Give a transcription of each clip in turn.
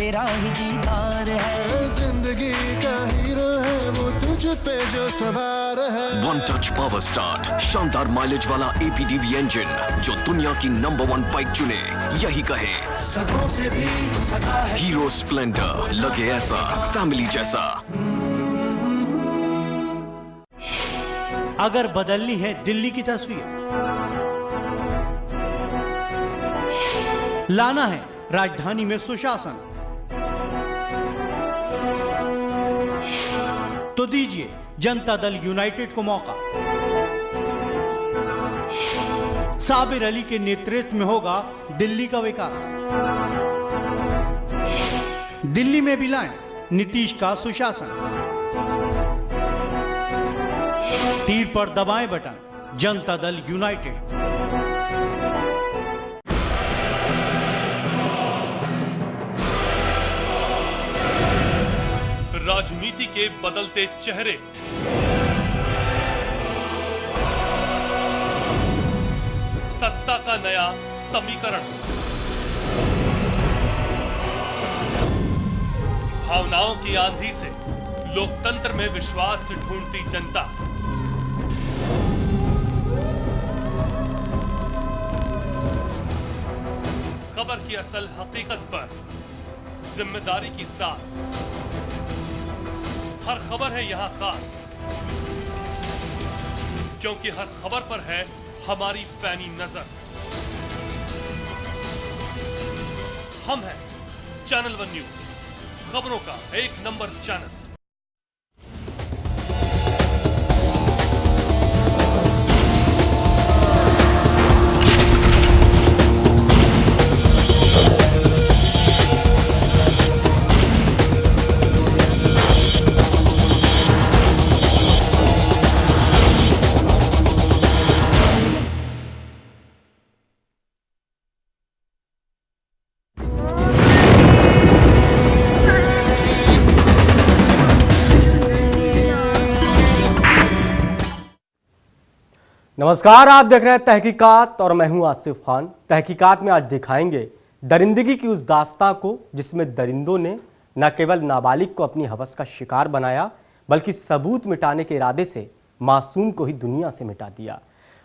तेरा ही दीदार है। जिंदगी का हीरो है वो तुझ पे जो सवार है। वन टच पावर स्टार्ट, शानदार माइलेज वाला APDV इंजन जो दुनिया की नंबर 1 बाइक चुने, यही कहे सगों से भी सगा है। हीरो स्प्लेंडर, लगे ऐसा फैमिली जैसा। अगर बदलनी है दिल्ली की तस्वीर, लाना है राजधानी में सुशासन, तो दीजिए जनता दल यूनाइटेड को मौका। साबिर अली के नेतृत्व में होगा दिल्ली का विकास। दिल्ली में भी लाएं नीतीश का सुशासन। तीर पर दबाएं बटन, जनता दल यूनाइटेड। राजनीति के बदलते चेहरे, सत्ता का नया समीकरण, भावनाओं की आंधी से लोकतंत्र में विश्वास ढूंढती जनता, खबर की असल हकीकत पर जिम्मेदारी की साथ, हर खबर है यहां खास, क्योंकि हर खबर पर है हमारी पैनी नजर। हम हैं चैनल 1 न्यूज, खबरों का 1 नंबर चैनल। नमस्कार, आप देख रहे हैं तहकीकात और मैं हूं आसिफ खान। तहकीकात में आज दिखाएंगे दरिंदगी की उस दास्तां को जिसमें दरिंदों ने न केवल नाबालिग को अपनी हवस का शिकार बनाया बल्कि सबूत मिटाने के इरादे से मासूम को ही दुनिया से मिटा दिया।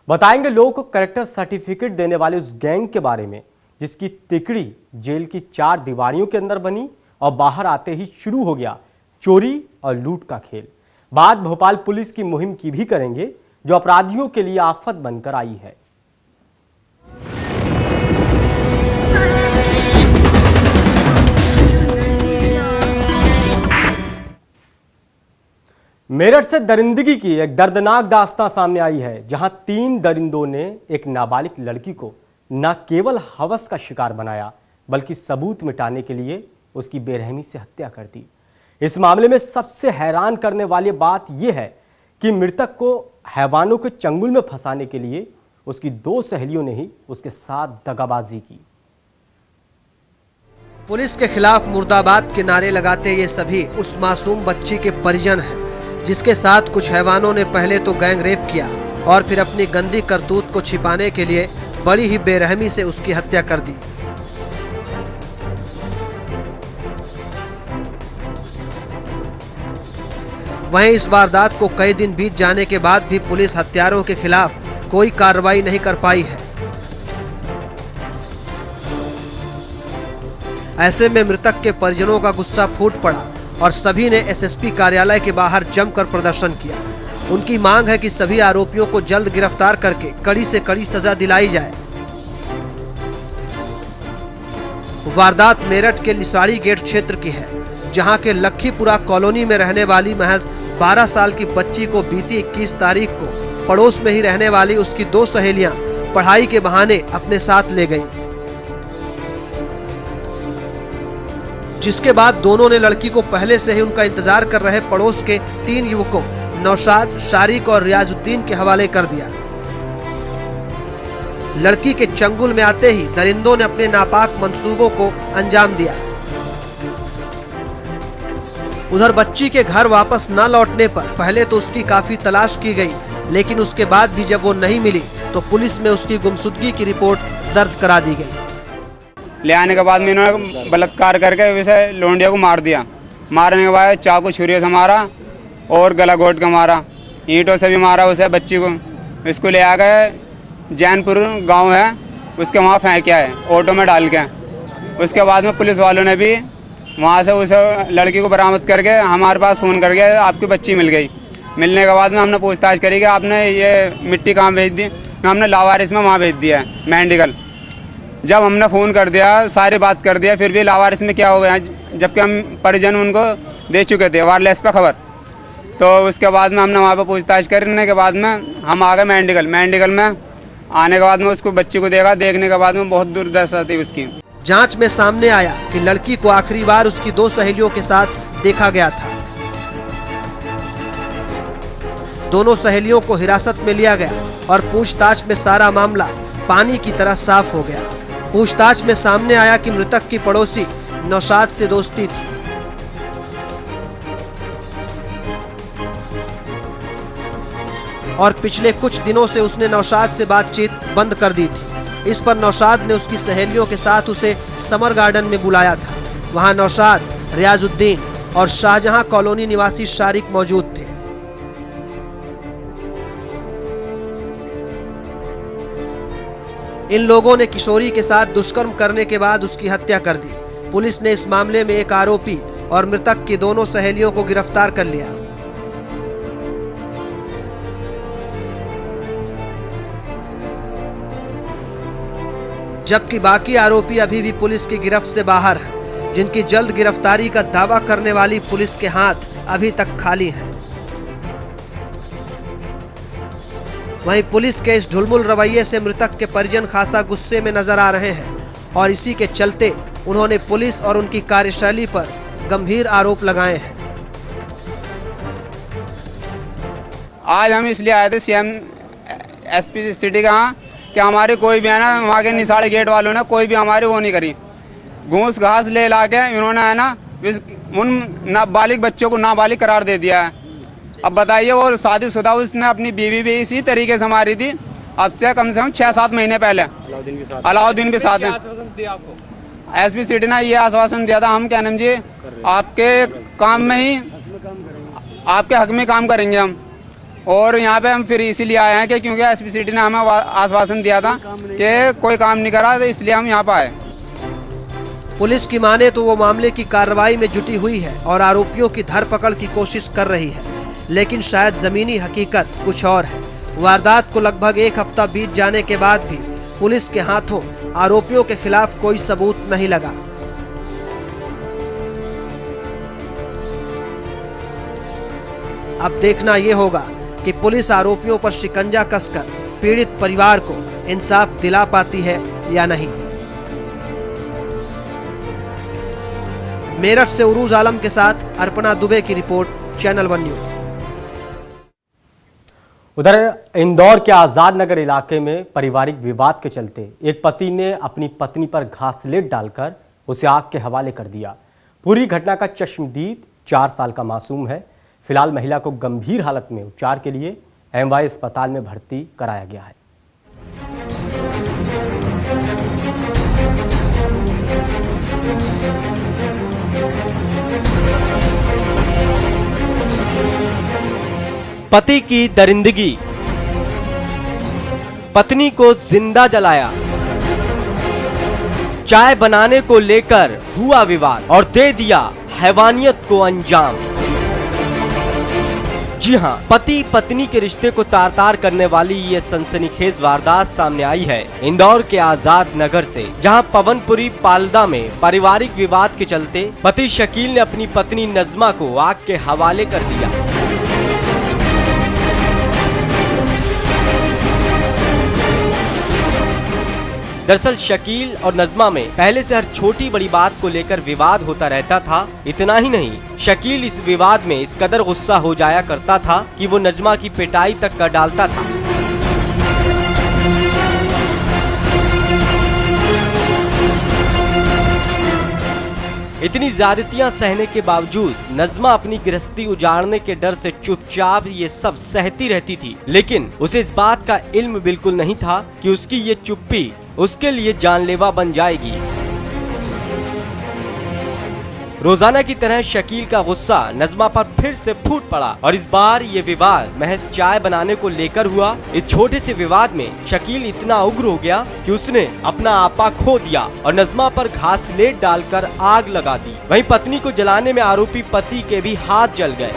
बताएंगे लोगों को कैरेक्टर सर्टिफिकेट देने वाले उस गैंग के बारे में जिसकी तिकड़ी जेल की 4 दीवारियों के अंदर बनी और बाहर आते ही शुरू हो गया चोरी और लूट का खेल। बात भोपाल पुलिस की मुहिम की भी करेंगे जो अपराधियों के लिए आफत बनकर आई है। मेरठ से दरिंदगी की एक दर्दनाक दास्तां सामने आई है, जहां 3 दरिंदों ने एक नाबालिग लड़की को न केवल हवस का शिकार बनाया बल्कि सबूत मिटाने के लिए उसकी बेरहमी से हत्या कर दी। इस मामले में सबसे हैरान करने वाली बात यह है कि मृतक को हैवानों के चंगुल में फंसाने के लिए उसकी 2 सहेलियों ने ही उसके साथ दगाबाजी की। पुलिस के खिलाफ मुर्दाबाद के नारे लगाते ये सभी उस मासूम बच्ची के परिजन हैं जिसके साथ कुछ हैवानों ने पहले तो गैंग रेप किया और फिर अपनी गंदी करतूत को छिपाने के लिए बड़ी ही बेरहमी से उसकी हत्या कर दी। वहीं इस वारदात को कई दिन बीत जाने के बाद भी पुलिस हत्यारों के खिलाफ कोई कार्रवाई नहीं कर पाई है। ऐसे में मृतक के परिजनों का गुस्सा फूट पड़ा और सभी ने एसएसपी कार्यालय के बाहर जमकर प्रदर्शन किया। उनकी मांग है कि सभी आरोपियों को जल्द गिरफ्तार करके कड़ी से कड़ी सजा दिलाई जाए। वारदात मेरठ के लिसाड़ी गेट क्षेत्र की है, जहां के लखीपुरा कॉलोनी में रहने वाली महज 12 साल की बच्ची को बीती 21 तारीख को पड़ोस में ही रहने वाली उसकी 2 सहेलियां पढ़ाई के बहाने अपने साथ ले गईं। जिसके बाद दोनों ने लड़की को पहले से ही उनका इंतजार कर रहे पड़ोस के 3 युवकों नौशाद, शारिक और रियाजुद्दीन के हवाले कर दिया। लड़की के चंगुल में आते ही दरिंदों ने अपने नापाक मंसूबों को अंजाम दिया। उधर बच्ची के घर वापस न लौटने पर पहले तो उसकी काफी तलाश की गई, लेकिन उसके बाद भी जब वो नहीं मिली तो पुलिस में उसकी गुमशुदगी की रिपोर्ट दर्ज करा दी गई। ले आने के बाद में इन्होंने बलात्कार करके वैसे लोंडिया को मार दिया। मारने के बाद चाकू छुरी से मारा और गला घोट के मारा, ईंटों से भी मारा उसे बच्ची को। इसको ले आ गए जैनपुर गांव है उसके वहाँ फेंका है ऑटो में डाल के। उसके बाद में पुलिस वालों ने भी वहाँ से उस लड़की को बरामद करके हमारे पास फ़ोन करके आपकी बच्ची मिल गई। मिलने के बाद में हमने पूछताछ करी कि आपने ये मिट्टी कहाँ भेज दी, हमने लावारिस में वहाँ भेज दिया है मेंडिकल। जब हमने फ़ोन कर दिया, सारी बात कर दिया, फिर भी लावारिस में क्या हो गया, जबकि हम परिजन उनको दे चुके थे वायरलेस पर खबर। तो उसके बाद में हमने वहाँ पर पूछताछ करने के बाद में हम आ गए मेंडिकल में आने के बाद में उसको बच्ची को देखा। देखने के बाद में बहुत दुर्दशा थी उसकी। जांच में सामने आया कि लड़की को आखिरी बार उसकी 2 सहेलियों के साथ देखा गया था। दोनों सहेलियों को हिरासत में लिया गया और पूछताछ में सारा मामला पानी की तरह साफ हो गया। पूछताछ में सामने आया कि मृतक की पड़ोसी नौशाद से दोस्ती थी। और पिछले कुछ दिनों से उसने नौशाद से बातचीत बंद कर दी थी। इस पर नौशाद ने उसकी सहेलियों के साथ उसे समर गार्डन में बुलाया था। वहां नौशाद, रियाजुद्दीन और शाहजहां कॉलोनी निवासी शारिक मौजूद थे। इन लोगों ने किशोरी के साथ दुष्कर्म करने के बाद उसकी हत्या कर दी। पुलिस ने इस मामले में एक आरोपी और मृतक की दोनों सहेलियों को गिरफ्तार कर लिया। जबकि बाकी आरोपी अभी भी पुलिस की गिरफ्त से बाहर हैं, जिनकी जल्द गिरफ्तारी का दावा करने वाली पुलिस के हाथ अभी तक खाली हैं। वहीं पुलिस के इस ढुलमुल रवैये से मृतक के परिजन खासा गुस्से में नजर आ रहे हैं और इसी के चलते उन्होंने पुलिस और उनकी कार्यशैली पर गंभीर आरोप लगाए हैं। आज हम इसलिए आए थे सीएम एसपी सिटी का कि हमारे कोई भी है ना, वहाँ के निशाड़े गेट वालों ने कोई भी हमारी वो नहीं करी। घूस घास ले ला के इन्होंने है ना उन नाबालिग बच्चों को नाबालिग करार दे दिया है। अब बताइए, वो शादीशुदा उसने अपनी बीवी भी इसी तरीके से मारी थी, अब से कम 6-7 महीने पहले। अलाउद्दीन भी साथ है। एसपी सिटी ने ये आश्वासन दिया था, हम क्या नाम जी आपके काम में ही आपके हक में काम करेंगे हम। और यहाँ पे हम फिर इसीलिए आए हैं कि क्योंकि एसपी सिटी ने हमें आश्वासन दिया था कि कोई काम नहीं करा, तो इसलिए हम यहाँ पे आए। पुलिस की माने तो वो मामले की कार्रवाई में जुटी हुई है और आरोपियों की धरपकड़ की कोशिश कर रही है, लेकिन शायद जमीनी हकीकत कुछ और है। वारदात को लगभग 1 हफ्ता बीत जाने के बाद भी पुलिस के हाथों आरोपियों के खिलाफ कोई सबूत नहीं लगा। अब देखना ये होगा कि पुलिस आरोपियों पर शिकंजा कसकर पीड़ित परिवार को इंसाफ दिला पाती है या नहीं। मेरठ से उरूज आलम के साथ अर्पणा दुबे की रिपोर्ट, चैनल 1 न्यूज। उधर इंदौर के आजाद नगर इलाके में पारिवारिक विवाद के चलते एक पति ने अपनी पत्नी पर घासलेट डालकर उसे आग के हवाले कर दिया। पूरी घटना का चश्मदीद 4 साल का मासूम है। फिलहाल महिला को गंभीर हालत में उपचार के लिए एमवाई अस्पताल में भर्ती कराया गया है। पति की दरिंदगी, पत्नी को जिंदा जलाया। चाय बनाने को लेकर हुआ विवाद और दे दिया हैवानियत को अंजाम। जी हां, पति पत्नी के रिश्ते को तार-तार करने वाली ये सनसनीखेज वारदात सामने आई है इंदौर के आजाद नगर से, जहां पवनपुरी पालदा में पारिवारिक विवाद के चलते पति शकील ने अपनी पत्नी नजमा को आग के हवाले कर दिया। दरअसल शकील और नजमा में पहले से हर छोटी बड़ी बात को लेकर विवाद होता रहता था। इतना ही नहीं, शकील इस विवाद में इस कदर गुस्सा हो जाया करता था कि वो नजमा की पिटाई तक कर डालता था। इतनी ज्यादतियां सहने के बावजूद नजमा अपनी गृहस्थी उजाड़ने के डर से चुपचाप ये सब सहती रहती थी, लेकिन उसे इस बात का इल्म बिल्कुल नहीं था कि उसकी ये चुप्पी उसके लिए जानलेवा बन जाएगी। रोजाना की तरह शकील का गुस्सा नज़मा पर फिर से फूट पड़ा और इस बार ये विवाद महज चाय बनाने को लेकर हुआ। इस छोटे से विवाद में शकील इतना उग्र हो गया कि उसने अपना आपा खो दिया और नज़मा पर घासलेट डालकर आग लगा दी। वहीं पत्नी को जलाने में आरोपी पति के भी हाथ जल गए।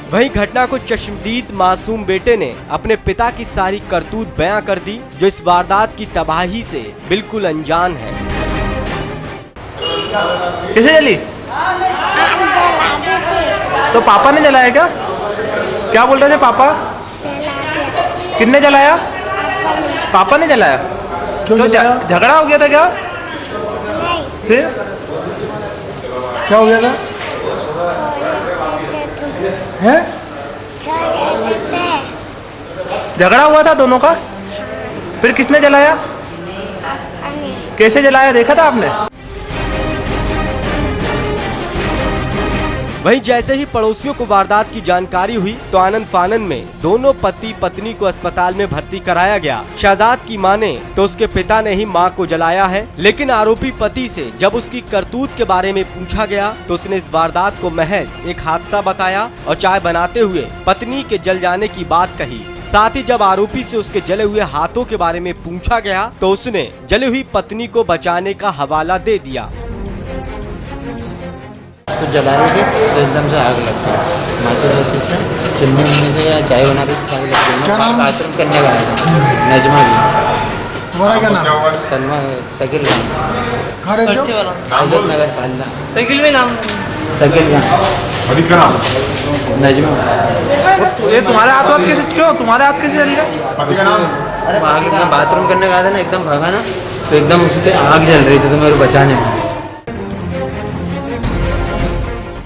वहीं घटना को चश्मदीद मासूम बेटे ने अपने पिता की सारी करतूत बयां कर दी, जो इस वारदात की तबाही से बिल्कुल अनजान है। किसे जली? तो पापा ने जलाया क्या? क्या बोल रहे थे पापा? किसने जलाया? पापा ने जलाया। क्यों झगड़ा हो गया था क्या? फिर क्या हो गया था? है? झगड़ा हुआ था दोनों का? फिर किसने जलाया? कैसे जलाया देखा था आपने? वहीं जैसे ही पड़ोसियों को वारदात की जानकारी हुई तो आनंद फानन में दोनों पति पत्नी को अस्पताल में भर्ती कराया गया। शहजाद की माने तो उसके पिता ने ही मां को जलाया है, लेकिन आरोपी पति से जब उसकी करतूत के बारे में पूछा गया तो उसने इस वारदात को महज एक हादसा बताया और चाय बनाते हुए पत्नी के जल जाने की बात कही। साथ ही जब आरोपी से उसके जले हुए हाथों के बारे में पूछा गया तो उसने जली हुई पत्नी को बचाने का हवाला दे दिया। तो जलाने के तो एकदम से आग लगती है, माचिस वाचिस से, चिमनी उमनी से या चाय बना रही थी, आग लगती है। क्या नाम? बाथरूम करने का है नजमा भी। तुम्हारा क्या नाम? सलमा शकील कहाँ रहते हो? आजत नगर पालना। साइकिल में नाम? शकील का नाम? नजमा। ये तुम्हारे हाथ कैसे, क्यों तुम्हारे हाथ कैसे जल गए? आगे एकदम बाथरूम करने का था ना, एकदम भागा ना तो एकदम उस पर आग जल रही थी तो मेरे बचाने में।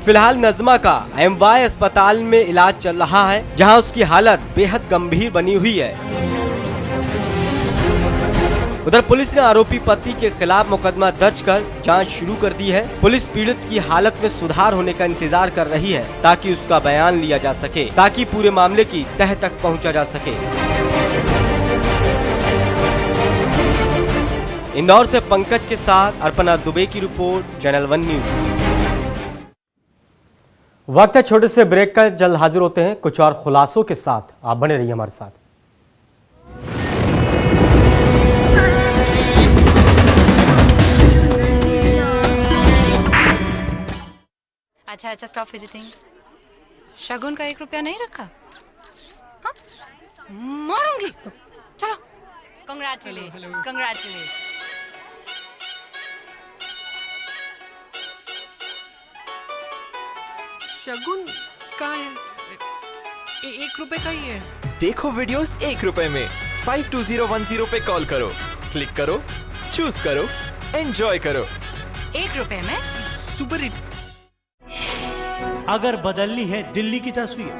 फिलहाल नज़मा का एमवाई अस्पताल में इलाज चल रहा है, जहां उसकी हालत बेहद गंभीर बनी हुई है। उधर पुलिस ने आरोपी पति के खिलाफ मुकदमा दर्ज कर जांच शुरू कर दी है। पुलिस पीड़ित की हालत में सुधार होने का इंतजार कर रही है ताकि उसका बयान लिया जा सके, ताकि पूरे मामले की तह तक पहुंचा जा सके। इंदौर से पंकज के साथ अर्पणा दुबे की रिपोर्ट, चैनल 1 न्यूज। वक्त है छोटे से ब्रेक का, जल्द हाजिर होते हैं कुछ और खुलासों के साथ। आप बने रहिए हमारे साथ। अच्छा स्टॉप विजिटिंग। शगुन का 1 रुपया नहीं रखा? हाँ? मारूंगी। चलो, कांग्रेचुलेशन, कांग्रेचुलेशन। शगुन कहाँ है? 1 रुपए का ही है। देखो वीडियोस 1 रुपए में। 52010 पे कॉल करो, क्लिक करो, चूज करो, एंजॉय करो। 1 रुपए में सुपर हिट। अगर बदलनी है दिल्ली की तस्वीर,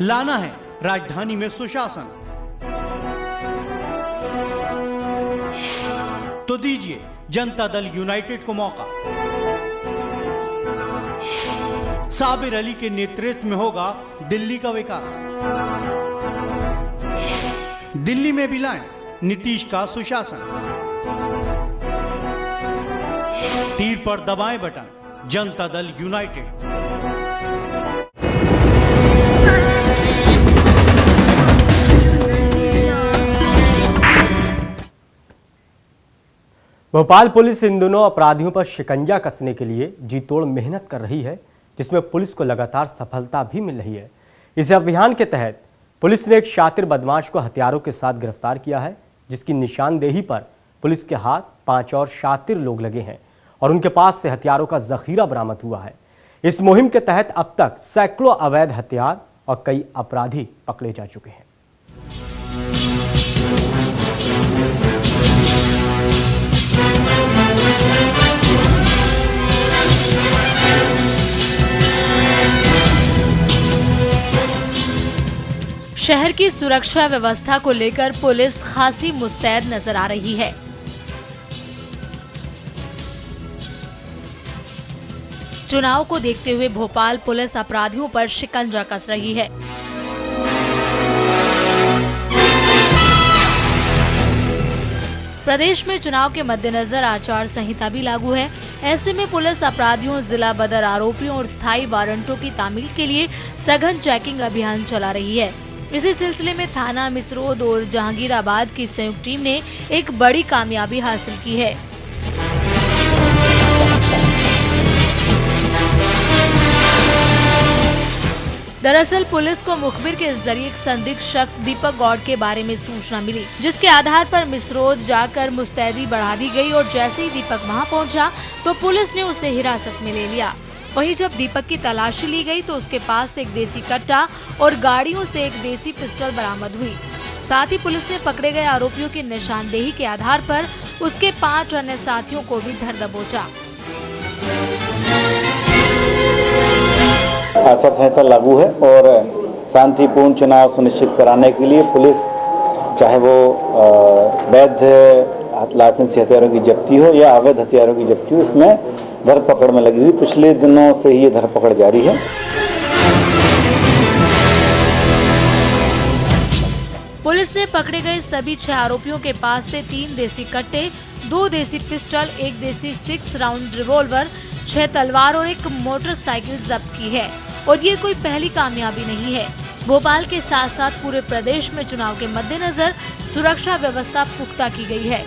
लाना है राजधानी में सुशासन, तो दीजिए जनता दल यूनाइटेड को मौका। साबिर अली के नेतृत्व में होगा दिल्ली का विकास। दिल्ली में भी लाएं नीतीश का सुशासन। तीर पर दबाएं button, Janata Dal United. Bhopal police इन दिनों अपराधियों पर शिकंजा कसने के लिए जी तोड़ मेहनत कर रही है, जिसमें पुलिस को लगातार सफलता भी मिल रही है। इस अभियान के तहत पुलिस ने एक शातिर बदमाश को हथियारों के साथ गिरफ्तार किया है, जिसकी निशानदेही पर पुलिस के हाथ 5 और शातिर लोग लगे हैं और उनके पास से हथियारों का जखीरा बरामद हुआ है। इस मुहिम के तहत अब तक सैकड़ों अवैध हथियार और कई अपराधी पकड़े जा चुके हैं। शहर की सुरक्षा व्यवस्था को लेकर पुलिस खासी मुस्तैद नजर आ रही है। चुनाव को देखते हुए भोपाल पुलिस अपराधियों पर शिकंजा कस रही है। प्रदेश में चुनाव के मद्देनजर आचार संहिता भी लागू है। ऐसे में पुलिस अपराधियों, जिला बदर आरोपियों और स्थायी वारंटों की तामील के लिए सघन चेकिंग अभियान चला रही है। इसी सिलसिले में थाना मिसरोद और जहांगीराबाद की संयुक्त टीम ने एक बड़ी कामयाबी हासिल की है। दरअसल पुलिस को मुखबिर के जरिए एक संदिग्ध शख्स दीपक गौड़ के बारे में सूचना मिली, जिसके आधार पर मिसरोद जाकर मुस्तैदी बढ़ा दी गई और जैसे ही दीपक वहां पहुंचा तो पुलिस ने उसे हिरासत में ले लिया। वहीं जब दीपक की तलाशी ली गई तो उसके पास से एक देसी कट्टा और गाड़ियों से एक देसी पिस्टल बरामद हुई। साथ ही पुलिस ने पकड़े गए आरोपियों की निशानदेही के आधार पर उसके 5 अन्य साथियों को भी धर दबोचा। आचार संहिता लागू है और शांतिपूर्ण चुनाव सुनिश्चित कराने के लिए पुलिस, चाहे वो वैध लाइसेंसी हथियारों की जब्ती हो या अवैध हथियारों की जब्ती हो, इसमें धरपकड़ में लगी हुई। पिछले दिनों से ही ये धरपकड़ जारी है। पुलिस ने पकड़े गए सभी 6 आरोपियों के पास से 3 देसी कट्टे, 2 देसी पिस्टल, 1 देसी 6 राउंड रिवॉल्वर, 6 तलवार और एक मोटरसाइकिल जब्त की है। और ये कोई पहली कामयाबी नहीं है। भोपाल के साथ साथ पूरे प्रदेश में चुनाव के मद्देनजर सुरक्षा व्यवस्था पुख्ता की गई है।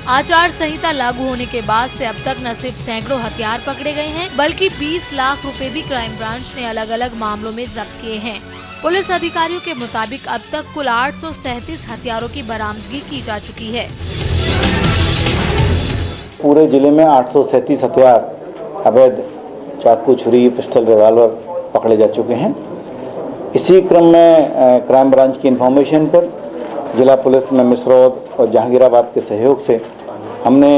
आचार संहिता लागू होने के बाद से अब तक न सिर्फ सैकड़ों हथियार पकड़े गए हैं, बल्कि 20 लाख रुपए भी क्राइम ब्रांच ने अलग अलग मामलों में जब्त किए हैं। पुलिस अधिकारियों के मुताबिक अब तक कुल 837 हथियारों की बरामदगी की जा चुकी है। पूरे जिले में 837 हथियार, अवैध चाकू, छुरी, पिस्टल, रिवॉल्वर पकड़े जा चुके हैं। इसी क्रम में क्राइम ब्रांच की इंफॉर्मेशन पर जिला पुलिस में मिसरोद और जहांगीराबाद के सहयोग से हमने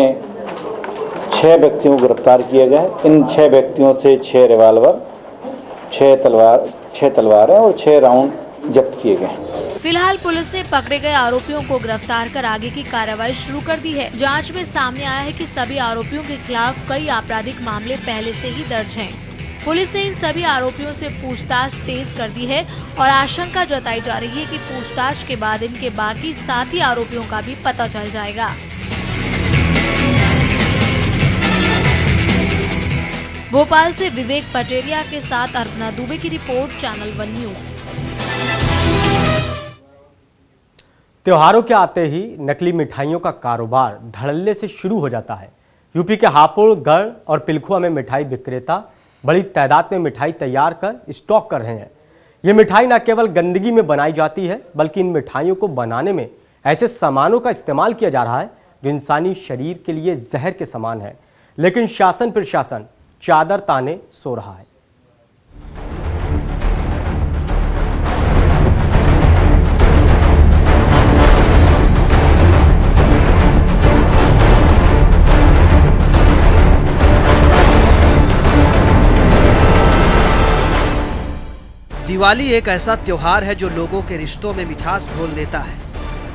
6 व्यक्तियों को गिरफ्तार किया गया है। इन 6 व्यक्तियों से 6 रिवॉल्वर, 6 तलवारें और 6 राउंड जब्त किए गए हैं। फिलहाल पुलिस ने पकड़े गए आरोपियों को गिरफ्तार कर आगे की कार्रवाई शुरू कर दी है। जांच में सामने आया है कि सभी आरोपियों के खिलाफ कई आपराधिक मामले पहले से ही दर्ज हैं। पुलिस ने इन सभी आरोपियों से पूछताछ तेज कर दी है और आशंका जताई जा रही है कि पूछताछ के बाद इनके बाकी साथी आरोपियों का भी पता चल जाएगा। भोपाल से विवेक पटेरिया के साथ अर्पणा दुबे की रिपोर्ट, चैनल 1 न्यूज। त्योहारों के आते ही नकली मिठाइयों का कारोबार धड़ल्ले से शुरू हो जाता है। यूपी के हापुड़, गढ़ और पिलखुआ में मिठाई विक्रेता बड़ी तादाद में मिठाई तैयार कर स्टॉक कर रहे हैं। ये मिठाई न केवल गंदगी में बनाई जाती है, बल्कि इन मिठाइयों को बनाने में ऐसे सामानों का इस्तेमाल किया जा रहा है जो इंसानी शरीर के लिए जहर के समान है। लेकिन शासन प्रशासन चादर ताने सो रहा है। दिवाली एक ऐसा त्योहार है जो लोगों के रिश्तों में मिठास घोल देता है।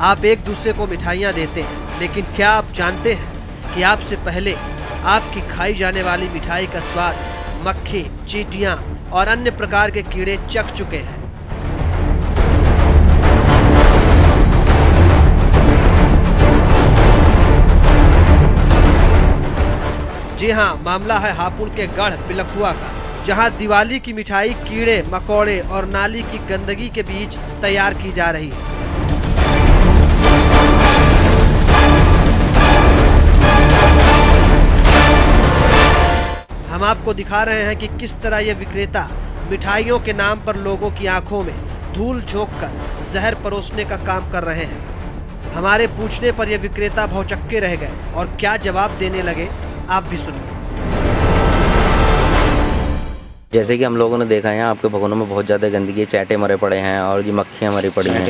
आप एक दूसरे को मिठाइयाँ देते हैं, लेकिन क्या आप जानते हैं कि आपसे पहले आपकी खाई जाने वाली मिठाई का स्वाद मक्खी, चींटियाँ और अन्य प्रकार के कीड़े चख चुके हैं। जी हाँ, मामला है हापुड़ के गढ़ पिलखुआ का, जहां दिवाली की मिठाई कीड़े मकोड़े और नाली की गंदगी के बीच तैयार की जा रही है। हम आपको दिखा रहे हैं कि किस तरह ये विक्रेता मिठाइयों के नाम पर लोगों की आंखों में धूल झोंककर जहर परोसने का काम कर रहे हैं। हमारे पूछने पर ये विक्रेता भौचक्के रह गए और क्या जवाब देने लगे, आप भी सुनिए। जैसे कि हम लोगों ने देखा है आपके भगोनों में बहुत ज़्यादा गंदगी, चाटे मरे पड़े हैं और ये मक्खियाँ मरी पड़ी हैं।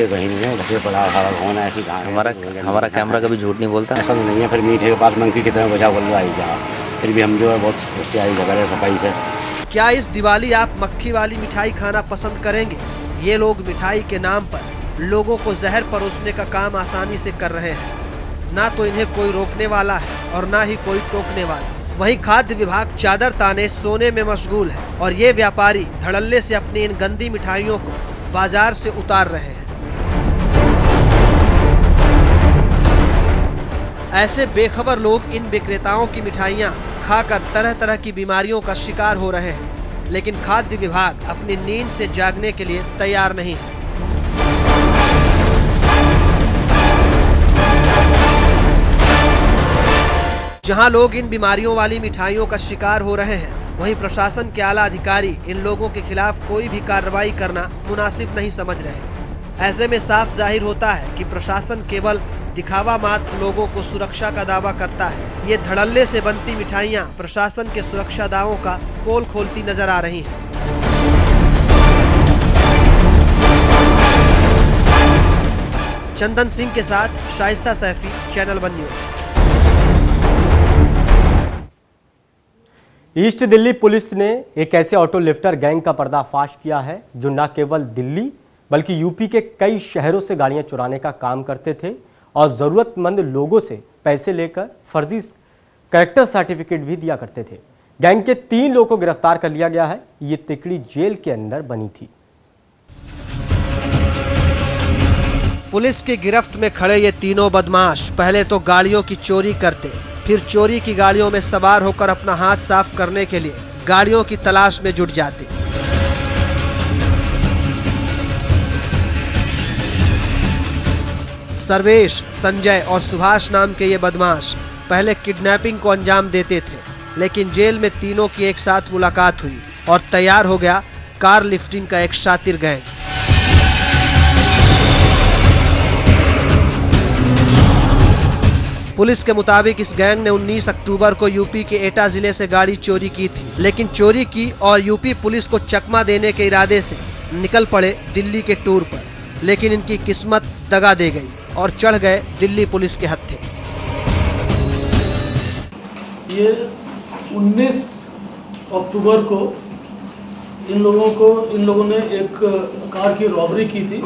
हमारा कैमरा कभी झूठ नहीं बोलता। ऐसा नहीं है, फिर मीठे के पास मंकी की तरह बचा बोल आई जा, फिर भी हम जो है बहुत होशियारी जगह सफाई से। क्या इस दिवाली आप मक्खी वाली मिठाई खाना पसंद करेंगे? ये लोग मिठाई के नाम पर लोगों को जहर परोसने का काम आसानी से कर रहे हैं। ना तो इन्हें कोई रोकने वाला है और ना ही कोई टोकने वाला। वहीं खाद्य विभाग चादर ताने सोने में मशगूल है और ये व्यापारी धड़ल्ले से अपनी इन गंदी मिठाइयों को बाजार से उतार रहे हैं। ऐसे बेखबर लोग इन विक्रेताओं की मिठाइयां खाकर तरह तरह की बीमारियों का शिकार हो रहे हैं, लेकिन खाद्य विभाग अपनी नींद से जागने के लिए तैयार नहीं है। जहां लोग इन बीमारियों वाली मिठाइयों का शिकार हो रहे हैं, वहीं प्रशासन के आला अधिकारी इन लोगों के खिलाफ कोई भी कार्रवाई करना मुनासिब नहीं समझ रहे। ऐसे में साफ जाहिर होता है कि प्रशासन केवल दिखावा मात्र लोगों को सुरक्षा का दावा करता है। ये धड़ल्ले से बनती मिठाइयां प्रशासन के सुरक्षा दावों का पोल खोलती नजर आ रही हैं। चंदन सिंह के साथ Shaista Saifi, channel 1 news. East Delhi police ने एक ऐसे ऑटो लिफ्टर गैंग का पर्दाफाश किया है जो न केवल दिल्ली बल्कि यूपी के कई शहरों से गाड़ियां चुराने का काम करते थे और जरूरतमंद लोगों से पैसे लेकर फर्जी कैरेक्टर सर्टिफिकेट भी दिया करते थे। गैंग के 3 लोगों को गिरफ्तार कर लिया गया है। ये तिकड़ी जेल के अंदर बनी थी। पुलिस की गिरफ्त में खड़े ये तीनों बदमाश पहले तो गाड़ियों की चोरी करते, फिर चोरी की गाड़ियों में सवार होकर अपना हाथ साफ करने के लिए गाड़ियों की तलाश में जुट जाते। सर्वेश, संजय और सुभाष नाम के ये बदमाश पहले किडनैपिंग को अंजाम देते थे, लेकिन जेल में तीनों की एक साथ मुलाकात हुई और तैयार हो गया कार लिफ्टिंग का एक शातिर गैंग। पुलिस के मुताबिक इस गैंग ने 19 अक्टूबर को यूपी के एटा जिले से गाड़ी चोरी की थी, लेकिन चोरी की और यूपी पुलिस को चकमा देने के इरादे से निकल पड़े दिल्ली के टूर पर, लेकिन इनकी किस्मत दगा दे गई और चढ़ गए दिल्ली पुलिस के हत्थे। ये 19 अक्टूबर को इन लोगों ने एक कार की रॉबरी की थी।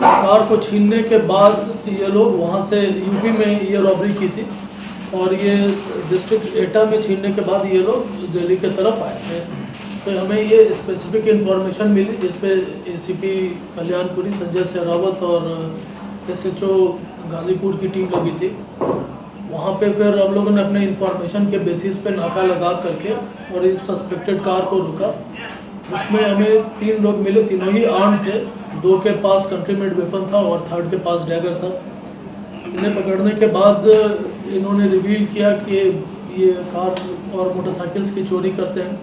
कार को छीनने के बाद ये लोग वहाँ से यूपी में ये रॉबरी की थी और ये डिस्ट्रिक्ट एटा में छीनने के बाद ये लोग दिल्ली के तरफ आए थे। तो हमें ये स्पेसिफिक इन्फॉर्मेशन मिली, जिस पे एसीपी कल्याणपुरी संजय सहरावत और एसएचओ गाजीपुर की टीम लगी थी। वहाँ पे फिर हम लोगों ने अपने इन्फॉर्मेशन के बेसिस पे नाका लगा करके और इस सस्पेक्टेड कार को रुका। उसमें हमें 3 लोग मिले, तीनों ही आर्म्ड थे। 2 के पास कंट्रीमेड वेपन था और 3rd के पास डैगर था। इन्हें पकड़ने के बाद इन्होंने रिवील किया कि ये कार और मोटरसाइकिल्स की चोरी करते हैं।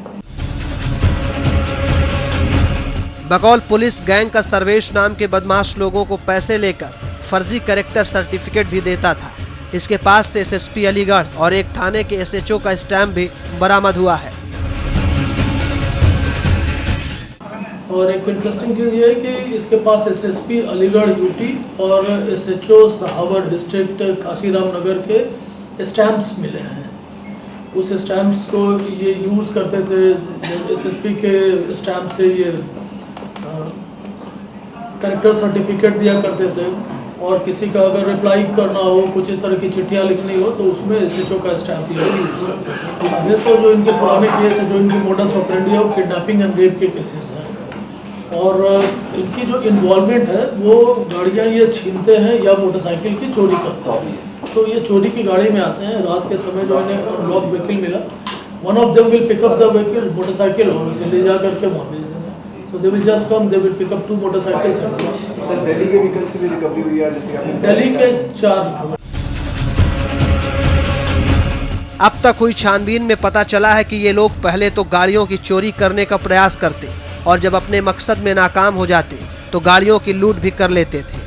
बकौल पुलिस, गैंग का सर्वेश नाम के बदमाश लोगों को पैसे लेकर फर्जी कैरेक्टर सर्टिफिकेट भी देता था। इसके पास से एसएसपी अलीगढ़ और एक थाने के एसएचओ का स्टैम्प भी बरामद हुआ है। और एक इंटरेस्टिंग चीज़ ये है कि इसके पास एसएसपी अलीगढ़ यूटी और एसएचओ सहावर डिस्ट्रिक्ट काशीराम नगर के स्टैम्प्स मिले हैं। उस स्टैम्प्स को ये यूज़ करते थे। एसएसपी के स्टैम्प से ये कैरेक्टर सर्टिफिकेट दिया करते थे और किसी का अगर रिप्लाई करना हो, कुछ इस तरह की चिट्ठियाँ लिखनी हो, तो उसमें एसएचओ का स्टैम्प ये यूज़ करते थे। ये तो जो इनके पुराने केस है, जो इनकी मोडस ऑपरेंडी है, वो किडनैपिंग एंड रेप के केसेस हैं। और इनकी जो इन्वॉल्वमेंट है वो गाड़ियाँ ये छीनते हैं या मोटरसाइकिल की चोरी करते हैं। तो ये चोरी की गाड़ी में आते हैं रात के समय। जो इन्हें अनलॉक व्हीकल मिला, one of them will pick up the vehicle, motorcycle, और उसे ले जा करके वहाँ भेज देंगे। So they will just come, they will pick up 2 motorcycles. Sir, Delhi के व्हीकल से भी रिकवरी हुई है, जैसे आपने दिल्ली के 4 रिकवरी। अब तक हुई छानबीन में पता चला है कि ये लोग पहले तो गाड़ियों की चोरी करने का प्रयास करते और जब अपने मकसद में नाकाम हो जाते तो गाड़ियों की लूट भी कर लेते थे।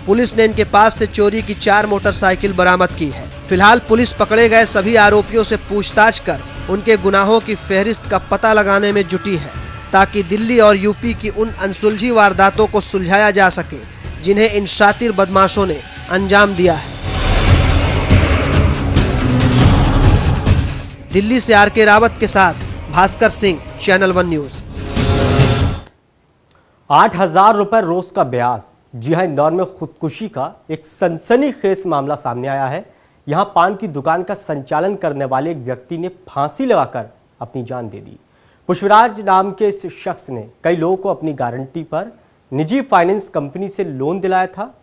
पुलिस ने इनके पास से चोरी की 4 मोटरसाइकिल बरामद की है। फिलहाल पुलिस पकड़े गए सभी आरोपियों से पूछताछ कर उनके गुनाहों की फहरिस्त का पता लगाने में जुटी है, ताकि दिल्ली और यूपी की उन अनसुलझी वारदातों को सुलझाया जा सके जिन्हें इन शातिर बदमाशों ने अंजाम दिया है। दिल्ली से आर.के. रावत के साथ भास्कर सिंह, चैनल 1 न्यूज। 8,000 रुपए रोज का ब्याज। जी हां, इंदौर में खुदकुशी का एक सनसनीखेज मामला सामने आया है। यहां पान की दुकान का संचालन करने वाले एक व्यक्ति ने फांसी लगाकर अपनी जान दे दी। पुष्पराज नाम के इस शख्स ने कई लोगों को अपनी गारंटी पर निजी फाइनेंस कंपनी से लोन दिलाया था।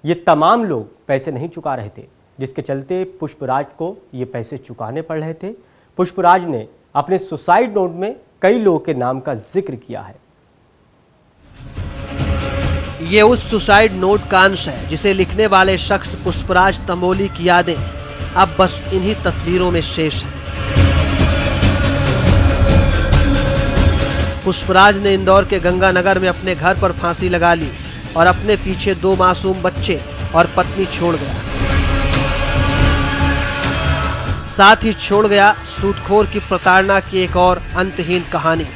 ये तमाम लोग पैसे नहीं चुका रहे थे, जिसके चलते पुष्पराज को ये पैसे चुकाने पड़ रहे थे। पुष्पराज ने अपने सुसाइड नोट में कई लोगों के नाम का जिक्र किया है। ये उस सुसाइड नोट का अंश है जिसे लिखने वाले शख्स पुष्पराज तमोली की यादें अब बस इन्हीं तस्वीरों में शेष है। पुष्पराज ने इंदौर के गंगानगर में अपने घर पर फांसी लगा ली और अपने पीछे 2 मासूम बच्चे और पत्नी छोड़ गया। साथ ही छोड़ गया सूदखोर की प्रताड़ना की एक और अंतहीन कहानी।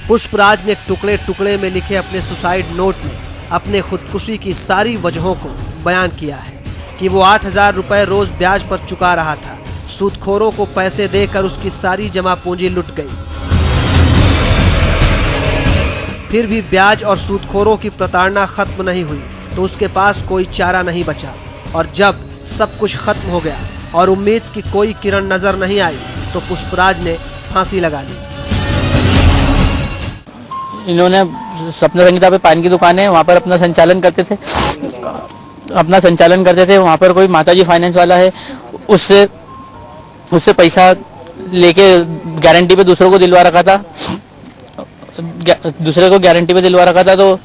पुष्पराज ने टुकड़े टुकड़े में लिखे अपने सुसाइड नोट में अपने खुदकुशी की सारी वजहों को बयान किया है कि वो 8,000 रुपए रोज ब्याज पर चुका रहा था। सूदखोरों को पैसे देकर उसकी सारी जमा पूंजी लुट गई। फिर भी ब्याज और सूदखोरों की प्रताड़ना खत्म नहीं हुई तो उसके पास कोई चारा नहीं बचा और जब सब कुछ खत्म हो गया और उम्मीद की कोई किरण नजर नहीं आई तो पुष्पराज ने फांसी लगा ली। इन्होंने सपना संगीता पे पान की दुकान है, वहाँ पर अपना संचालन करते थे। वहाँ पर कोई माताजी फाइनेंस वाला है, उससे पैसा लेके गारंटी पे दूसरे को दिलवा रखा था तो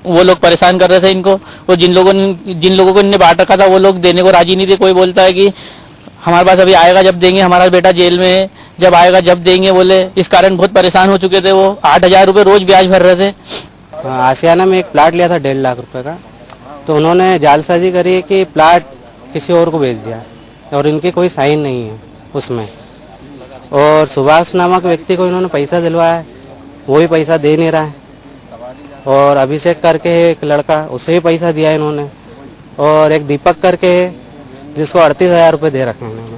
वो लोग परेशान कर रहे थे इनको। वो जिन लोगों को इनने बांट रखा था वो लोग देने को राजी नहीं थे। कोई बोलता है कि हमारे पास अभी आएगा जब देंगे, हमारा बेटा जेल में है, जब आएगा जब देंगे बोले। इस कारण बहुत परेशान हो चुके थे। वो 8,000 रुपये रोज ब्याज भर रहे थे। आसियाना में एक प्लाट लिया था 1.5 लाख रुपए का, तो उन्होंने जालसाजी करी कि प्लाट किसी और को बेच दिया और इनकी कोई साइन नहीं है उसमें। और सुभाष नामक व्यक्ति को इन्होंने पैसा दिलवाया, वही पैसा दे नहीं रहा है। और अभिषेक करके एक लड़का, उसे ही पैसा दिया इन्होंने। और एक दीपक करके जिसको 38,000 रुपये दे रखे हैं इन्होंने,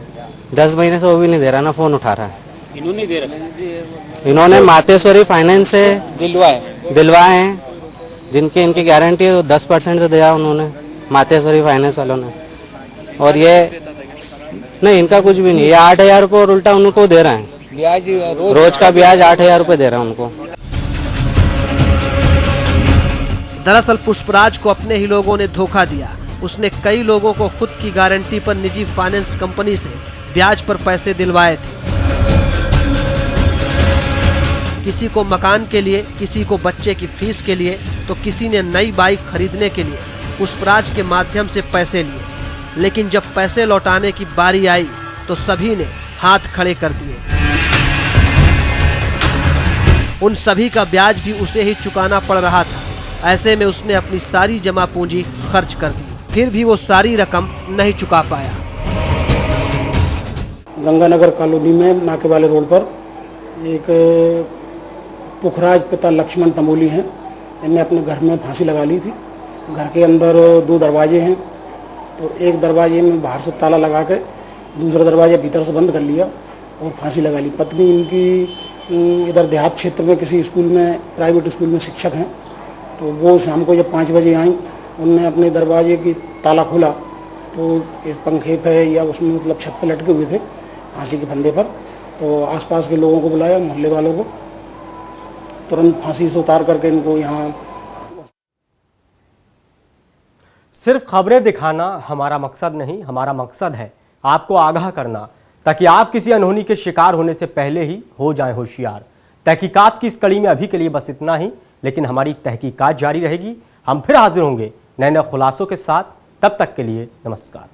10 महीने से वो भी नहीं दे रहा, ना फोन उठा रहा है। इन्होंने दे रखा, इन्होंने मातेश्वरी फाइनेंस से दिलवाए हैं, जिनकी इनकी गारंटी है 10% से दिया उन्होंने मातेश्वरी फाइनेंस वालों ने। और ये नहीं, इनका कुछ भी नहीं, ये 8,000 रुपये और उल्टा उनको दे रहे हैं। रोज का ब्याज 8,000 रुपये दे रहे हैं उनको। दरअसल पुष्पराज को अपने ही लोगों ने धोखा दिया। उसने कई लोगों को खुद की गारंटी पर निजी फाइनेंस कंपनी से ब्याज पर पैसे दिलवाए थे। किसी को मकान के लिए, किसी को बच्चे की फीस के लिए, तो किसी ने नई बाइक खरीदने के लिए पुष्पराज के माध्यम से पैसे लिए। लेकिन जब पैसे लौटाने की बारी आई तो सभी ने हाथ खड़े कर दिए। उन सभी का ब्याज भी उसे ही चुकाना पड़ रहा था। ऐसे में उसने अपनी सारी जमा पूंजी खर्च कर दी, फिर भी वो सारी रकम नहीं चुका पाया। गंगानगर कॉलोनी में नाके वाले रोड पर एक पुखराज पिता लक्ष्मण तमोली हैं। इन्हें अपने घर में फांसी लगा ली थी। घर के अंदर 2 दरवाजे हैं, तो एक दरवाजे में बाहर से ताला लगा के दूसरा दरवाजा भीतर से बंद कर लिया और फांसी लगा ली। पत्नी इनकी इधर देहात क्षेत्र में किसी स्कूल में, प्राइवेट स्कूल में शिक्षक हैं। तो वो शाम को जब 5 बजे आई, उनने अपने दरवाजे की ताला खोला तो इस पंखे पे या उसमें मतलब छत पे लटके हुए थे फांसी के फंदे पर। तो आसपास के लोगों को बुलाया, मोहल्ले वालों को, तुरंत फांसी से उतार करके इनको यहाँ। सिर्फ खबरें दिखाना हमारा मकसद नहीं, हमारा मकसद है आपको आगाह करना, ताकि आप किसी अनहोनी के शिकार होने से पहले ही हो जाएं होशियार। तहकीकात की इस कड़ी में अभी के लिए बस इतना ही, लेकिन हमारी तहकीकात जारी रहेगी। हम फिर हाजिर होंगे नए नए खुलासों के साथ। तब तक के लिए नमस्कार।